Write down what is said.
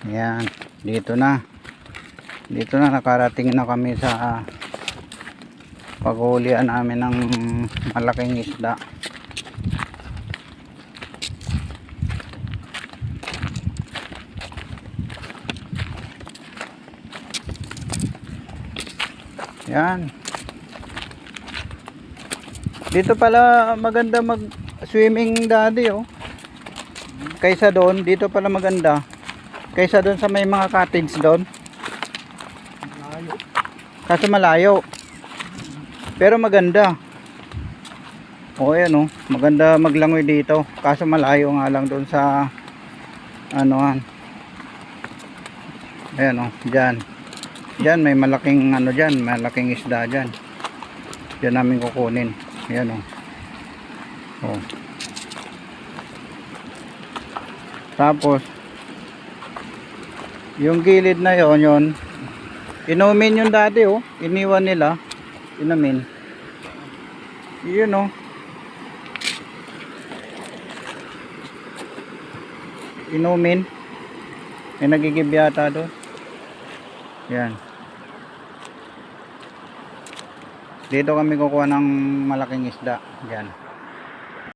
Ayan, dito na nakarating na kami sa paghulian namin ng malaking isda. Yan. Dito pala maganda mag swimming daddy oh. Kaysa doon, dito pala maganda. Kaysa doon sa may mga cottage doon. Malayo. Kaso malayo. Pero maganda. O ayan oh, maganda maglangoy dito. Kaso malayo nga lang doon sa anoan. Ayan oh, diyan. Diyan may malaking ano diyan, malaking isda diyan. Diyan namin kukunin. Ayan oh. Oh. Tapos yung gilid na yon inumin yung dati oh, iniwan nila, inumin. Yun oh. Inumin. May nagigib yata doon. Yan. Dito kami kukuha ng malaking isda. Yan.